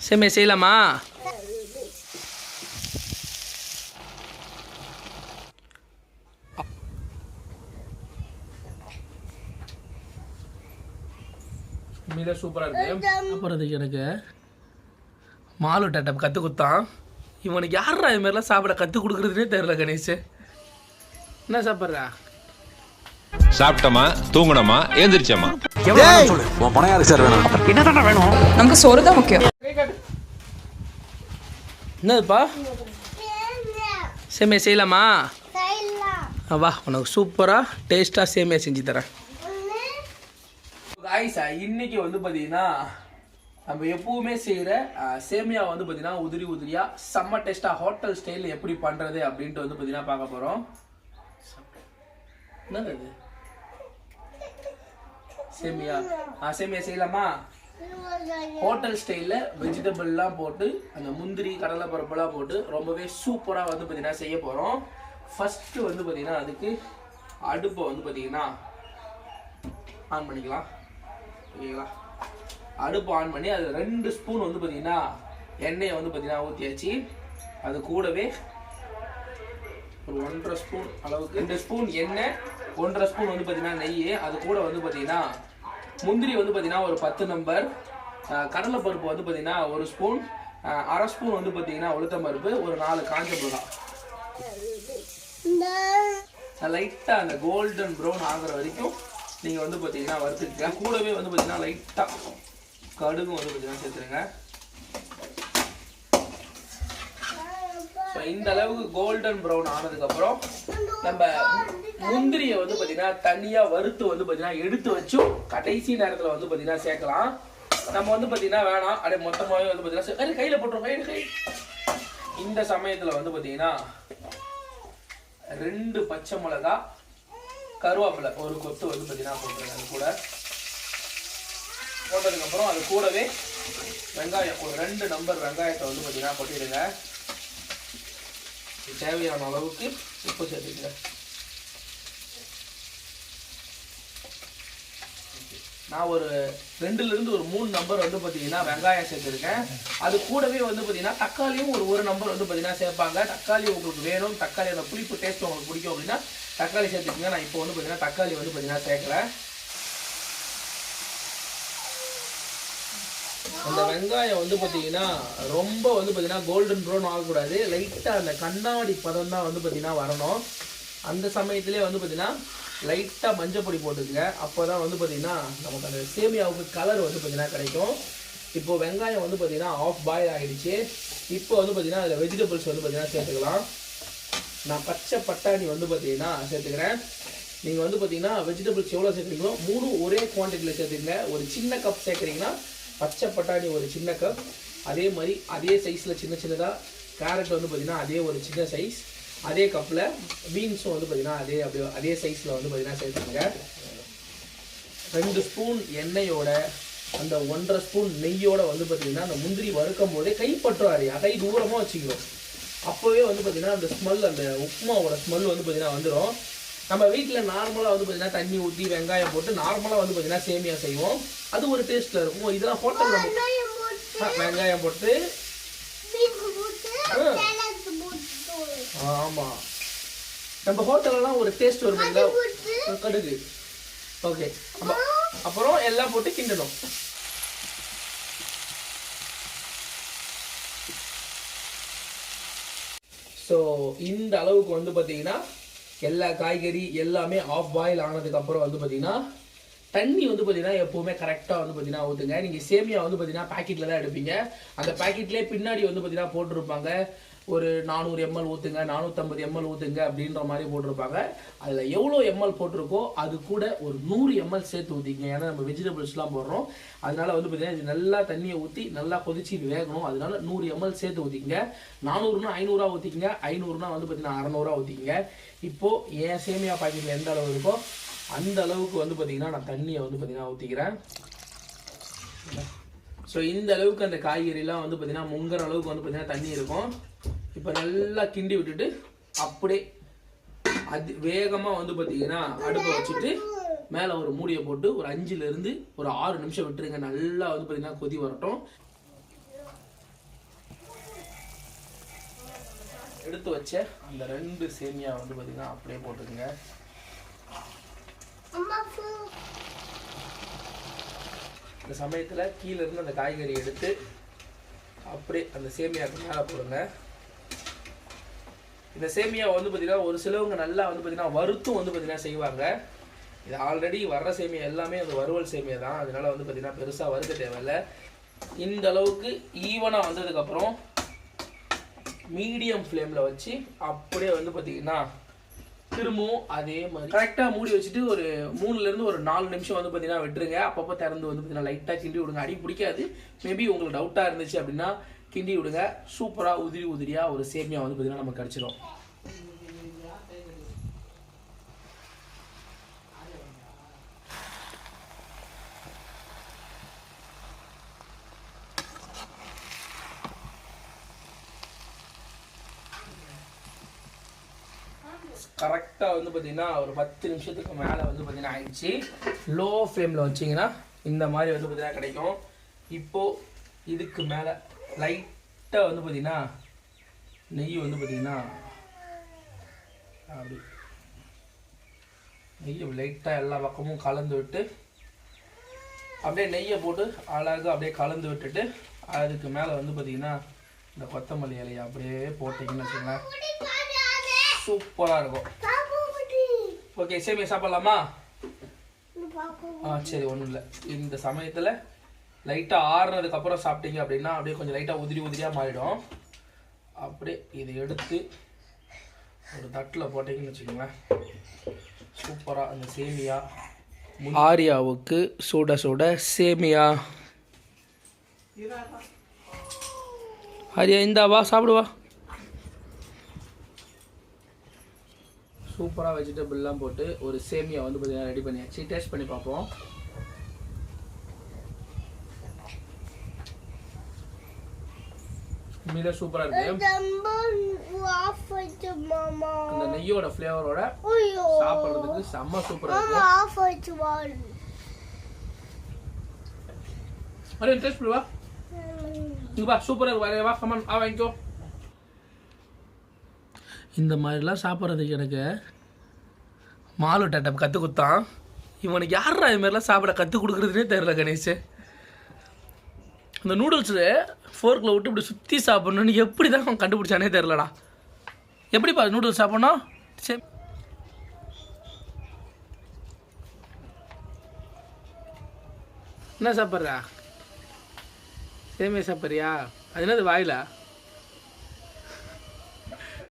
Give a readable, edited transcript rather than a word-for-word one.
சேமியா செய்யலாமா? உண்மையிலே சூப்பராக இருக்கு. அப்புறத்துக்கு எனக்கு மாலு டாட்டா கற்றுக் கொடுத்தான். இவனுக்கு யாரா இது மாதிரிலாம் சாப்பிட கற்றுக் கொடுக்குறதுனே தெரியல. கணேஷ் என்ன சாப்பிட்றா? சாப்பிட்டோமா, தூங்கணுமா, ஏந்திரிச்சோமா. பணம் யாருக்கு சார் வேணும்? என்னதான் வேணும்? நமக்கு சோறு தான் முக்கியம். என்னதுப்பா? சேமியா செய்யலாமா? வா, உனக்கு சூப்பராக டேஸ்ட்டாக சேமியா செஞ்சு தரேன். காய்ஸா இன்னைக்கு வந்து பார்த்தீங்கன்னா நம்ம எப்பவுமே செய்கிற சேமியா வந்து பார்த்தீங்கன்னா உதிரி உதிரியாக செம்ம டேஸ்ட்டாக ஹோட்டல் ஸ்டைலில் எப்படி பண்ணுறது அப்படின்ட்டு வந்து பார்த்தீங்கன்னா பார்க்க போகிறோம். என்னது அது? சேமியா சேமியா செய்யலாமா? ஹோட்டல் ஸ்டைலில் வெஜிடபிள்லாம் போட்டு அந்த முந்திரி கடலை பருப்புலாம் போட்டு ரொம்பவே சூப்பராக வந்து பார்த்தீங்கன்னா செய்ய போகிறோம். ஃபஸ்ட்டு வந்து பார்த்தீங்கன்னா அதுக்கு அடுப்பை வந்து பார்த்தீங்கன்னா ஆன் பண்ணிக்கலாம். ஓகேங்களா? அடுப்பு ஆன் பண்ணி அது 2 ஸ்பூன் வந்து பார்த்தீங்கன்னா எண்ணெயை வந்து பார்த்தீங்கன்னா ஊற்றியாச்சு. அது கூடவே ஒரு 1.5 ஸ்பூன் அளவுக்கு 2 ஸ்பூன் எண்ணெய், 1.5 ஸ்பூன் வந்து பார்த்தீங்கன்னா நெய். அது கூட வந்து பார்த்தீங்கன்னா முந்திரி வந்து பார்த்தீங்கன்னா ஒரு 10 நம்பர், கடலைப்பருப்பு வந்து பார்த்தீங்கன்னா 1 ஸ்பூன், 1/2 ஸ்பூன் வந்து பார்த்தீங்கன்னா உளுத்தம் பருப்பு, ஒரு 4 காஞ்ச மிளகாய். லைட்டாக அந்த கோல்டன் ப்ரௌன் ஆகிற வரைக்கும் நீங்கள் வந்து பார்த்தீங்கன்னா வறுத்துக்கலாம். கூடவே வந்து பார்த்தீங்கன்னா லைட்டாக கடுகும் வந்து பார்த்தீங்கன்னா சேர்த்துருங்க. ஸோ இந்த அளவுக்கு கோல்டன் ப்ரௌன் ஆனதுக்கப்புறம் நம்ம முந்திரியை வந்து பார்த்தீங்கன்னா தனியாக வறுத்து வந்து பார்த்தீங்கன்னா எடுத்து வச்சும் கடைசி நேரத்தில் வந்து பார்த்தீங்கன்னா சேர்க்கலாம். நம்ம வந்து பார்த்தீங்கன்னா வேணாம் அப்படியே மொத்தமாகவே வந்து பார்த்தீங்கன்னா கையில் போட்டுரும். கை இந்த சமயத்தில் வந்து பார்த்தீங்கன்னா 2 பச்சை மிளகா, கருவேப்பிலை ஒரு கொத்து வந்து பார்த்தீங்கன்னா போட்டுருங்க. அது கூட போட்டதுக்கப்புறம் அது கூடவே வெங்காயம் ஒரு 2 நம்பர் வெங்காயத்தை வந்து பார்த்தீங்கன்னா கொட்டிடுங்க. தேவையான அளவுக்கு உப்பு சேர்த்துக்கங்க. நான் ஒரு 2லிருந்து ஒரு 3 நம்பர் வந்து பார்த்தீங்கன்னா வெங்காயம் சேர்த்துருக்கேன். அது கூடவே வந்து பார்த்தீங்கன்னா தக்காளியும் ஒரு நம்பர் வந்து பார்த்தீங்கன்னா சேர்ப்பாங்க. தக்காளி உங்களுக்கு வேணும், தக்காளி அந்த புளிப்பு டேஸ்ட் உங்களுக்கு பிடிக்கும் அப்படின்னா தக்காளி சேர்த்துக்கங்க. நான் இப்போ வந்து பார்த்தீங்கன்னா தக்காளி வந்து பார்த்தீங்கன்னா சேர்க்குறேன். அந்த வெங்காயம் வந்து பார்த்தீங்கன்னா ரொம்ப வந்து பார்த்தீங்கன்னா கோல்டன் ப்ரௌன் ஆகக்கூடாது. லைட்டாக அந்த கண்ணாடி பதம் தான் வந்து பார்த்தீங்கன்னா வரணும். அந்த சமயத்திலே வந்து பார்த்தீங்கன்னா லைட்டாக மஞ்சள் பொடி போட்டுக்கங்க. அப்போ தான் வந்து பார்த்தீங்கன்னா நமக்கு அந்த சேமியாவுக்கு கலர் வந்து பார்த்தீங்கன்னா கிடைக்கும். இப்போது வெங்காயம் வந்து பார்த்தீங்கன்னா ஆஃப் பாயில் ஆகிடுச்சு. இப்போ வந்து பார்த்தீங்கன்னா அதில் வெஜிடபிள்ஸ் வந்து பார்த்தீங்கன்னா சேர்த்துக்கலாம். நான் பச்சை பட்டாணி வந்து பார்த்தீங்கன்னா சேர்த்துக்கிறேன். நீங்கள் வந்து பார்த்தீங்கன்னா வெஜிடபிள்ஸ் எவ்வளோ சேர்க்குறீங்களோ 3 ஒரே குவான்டிட்டியில் சேர்த்துக்கங்க. ஒரு சின்ன கப் சேர்க்குறீங்கன்னா பச்சை பட்டாணி ஒரு சின்ன கப், அதே மாதிரி அதே சைஸில் சின்னதாக கேரட் வந்து பார்த்தீங்கன்னா அதே ஒரு சின்ன சைஸ், அதே கப்பில் பீன்ஸும் வந்து பார்த்தீங்கன்னா அதே சைஸில் வந்து பார்த்தீங்கன்னா சேர்த்துக்கங்க. 2 ஸ்பூன் எண்ணெயோட அந்த 1.5 ஸ்பூன் நெய்யோட வந்து பார்த்தீங்கன்னா அந்த முந்திரி வறுக்கும் போதே கைப்பற்றாரு அதை தூரமாக வச்சுக்கிறோம். அப்போவே வந்து பார்த்தீங்கன்னா அந்த ஸ்மெல், அந்த உப்புமாவோட ஸ்மெல் வந்து பார்த்தீங்கன்னா வந்துடும். நம்ம வீட்டில் நார்மலாக வந்து பார்த்தீங்கன்னா தண்ணி ஊற்றி வெங்காயம் போட்டு நார்மலாக வந்து பார்த்தீங்கன்னா சேமியா செய்வோம். அது ஒரு டேஸ்ட்டில் இருக்கும். இதெல்லாம் ஹோட்டலில் வெங்காயம் போட்டு ஆமாம் நம்ம ஹோட்டலெல்லாம் ஒரு டேஸ்ட் வருதுங்களா, கடுகு. ஓகே, அப்புறம் எல்லாம் போட்டு கிண்டணும். ஸோ இந்த அளவுக்கு வந்து பார்த்தீங்கன்னா எல்லா காய்கறி எல்லாமே ஆஃப் பாயில் ஆனதுக்கப்புறம் வந்து பார்த்தீங்கன்னா தண்ணி வந்து பார்த்தீங்கன்னா எப்போவுமே கரெக்டாக வந்து பார்த்தீங்கன்னா ஊற்றுங்க. நீங்கள் சேமியா வந்து பார்த்தீங்கன்னா பேக்கெட்டில் தான் எடுப்பீங்க. அந்த பேக்கெட்லேயே பின்னாடி வந்து பார்த்தீங்கன்னா போட்டிருப்பாங்க ஒரு 400 ml ஊற்றுங்க, 450 ml ஊற்றுங்க அப்படின்ற மாதிரி போட்டிருப்பாங்க. அதில் எவ்வளோ ml போட்டிருக்கோ அது கூட ஒரு 100 ml சேர்த்து ஊற்றிங்க. ஏன்னா நம்ம வெஜிடபிள்ஸ்லாம் போடுறோம். அதனால வந்து பார்த்தீங்கன்னா இது நல்லா தண்ணியை ஊற்றி நல்லா கொதிச்சு வேகணும். அதனால 100 ml சேர்த்து ஊற்றிங்க. 400னா 500 ஊற்றிக்கிங்க, 500னா வந்து பார்த்தீங்கன்னா 600 ஊற்றிக்கிங்க. இப்போது என் சேமியா பாக்கெட்டில் எந்த அளவு இருக்கோ அந்த அளவுக்கு வந்து பார்த்தீங்கன்னா நான் தண்ணியை வந்து பார்த்தீங்கன்னா ஊற்றிக்கிறேன். ஸோ இந்த அளவுக்கு அந்த காய்கறிலாம் வந்து பார்த்தீங்கன்னா முங்குற அளவுக்கு வந்து பார்த்தீங்கன்னா தண்ணி இருக்கும். இப்போ நல்லா கிண்டி விட்டுட்டு அப்படியே அது வேகமாக வந்து பார்த்தீங்கன்னா அடுப்பை வச்சுட்டு மேலே ஒரு மூடியை போட்டு ஒரு 5லிருந்து ஒரு 6 நிமிஷம் விட்டுருங்க. நல்லா வந்து பார்த்தீங்கன்னா கொதி வரட்டும். எடுத்து வச்ச அந்த 2 சேமியா வந்து பார்த்தீங்கன்னா அப்படியே போட்டுக்கோங்க. இந்த சமயத்தில் கீழே இருந்து அந்த காய்கறி எடுத்து அப்படியே அந்த சேமியாவுக்கு மேலே போடுங்க. இந்த சேமியா வந்து பார்த்தீங்கன்னா ஒரு சிலவங்க நல்லா வந்து பார்த்தீங்கன்னா வறுத்தும் வந்து பார்த்தீங்கன்னா செய்வாங்க. இது ஆல்ரெடி வர்ற சேமியா எல்லாமே அந்த வறுவல் சேமியா தான், அதனால வந்து பார்த்தீங்கன்னா பெருசாக வறுக்க தேவையில்லை. இந்த அளவுக்கு ஈவனாக வந்ததுக்கப்புறம் மீடியம் ஃப்ளேமில் வச்சு அப்படியே வந்து பார்த்தீங்கன்னா திரும்பவும் அதே மாதிரி கரெக்டாக மூடி வச்சுட்டு ஒரு 3லேருந்து ஒரு 4 நிமிஷம் வந்து பார்த்தீங்கன்னா விட்டுருங்க. அப்பப்போ திறந்து வந்து பார்த்தீங்கன்னா லைட்டாக கிண்டி விடுங்க. அடி பிடிக்காது. மேபி உங்களுக்கு டவுட்டாக இருந்துச்சு அப்படின்னா கிண்டி விடுங்க. சூப்பராக உதிரியாக ஒரு சேமியா வந்து பார்த்தீங்கன்னா நமக்கு கிடச்சிடும். கரெக்டாக வந்து பார்த்தீங்கன்னா ஒரு 10 நிமிஷத்துக்கு மேலே வந்து பார்த்தீங்கன்னா ஆயிடுச்சு. லோ ஃப்ளேமில் வச்சிங்கன்னா இந்த மாதிரி வந்து பார்த்தீங்கன்னா கிடைக்கும். இப்போது இதுக்கு மேலே லைட்டாக வந்து பார்த்தீங்கன்னா நெய் வந்து பார்த்தீங்கன்னா அப்படி நெய்யை லைட்டாக எல்லா பக்கமும் கலந்து விட்டு அப்படியே நெய்யை போட்டு அழகாக அப்படியே கலந்து விட்டுட்டு அதுக்கு மேலே வந்து பார்த்தீங்கன்னா இந்த கொத்தமல்லி இலையை அப்படியே போட்டிங்கன்னு வச்சுக்கோங்களேன், சூப்பராக இருக்கும். ஓகே, சேமியா சாப்பிட்லாமா? சரி, ஒன்றும் இல்லை. இந்த சமயத்தில் லைட்டாக ஆறுனதுக்கப்புறம் சாப்பிட்டீங்க அப்படின்னா அப்படியே கொஞ்சம் லைட்டாக உதிரியாக மாறிடும். அப்படியே இதை எடுத்து ஒரு தட்டில் போட்டிங்கன்னு வச்சுக்கோங்களேன், சூப்பராக அந்த சேமியா. ஆரியாவுக்கு சுட சுட சேமியா. ஆரியா இந்தாவா சாப்பிடுவா. சூப்பராக வெஜிடபிள்லாம் போட்டு ஒரு சேமியா வந்து பார்த்தீங்கன்னா ரெடி பண்ணியாச்சு. டேஸ்ட் பண்ணி பார்ப்போம். உண்மையிலே சூப்பராக இருக்கு. அந்த நெய்யோட ஃப்ளேவரோட சாப்பிட்றதுக்கு செம்ம சூப்பராக இருக்கு. அरे டேஸ்ட் பண்ணி வா. இங்கே வா, சூப்பராக இருக்கு. வா கமான், வாங்கிக்கோ. இந்த மாதிரிலாம் சாப்பிட்றதுக்கு எனக்கு மாலு டாட்டா கற்றுக் கொடுத்தான். இவனுக்கு யாரா இது மாதிரிலாம் சாப்பிட கற்றுக் கொடுக்குறதுனே தெரியல கணேஷ். அந்த நூடுல்ஸு ஃபோர்க்கில் விட்டு இப்படி சுற்றி சாப்பிட்ணுன்னு எப்படி தான் அவன் கண்டுபிடிச்சானே தெரிலடா. எப்படிப்பா நூடுல்ஸ் சாப்பிட்ணும்? சரி, என்ன சாப்பிட்றா? சேமியா சாப்பிட்றியா? அது என்னது வாயில?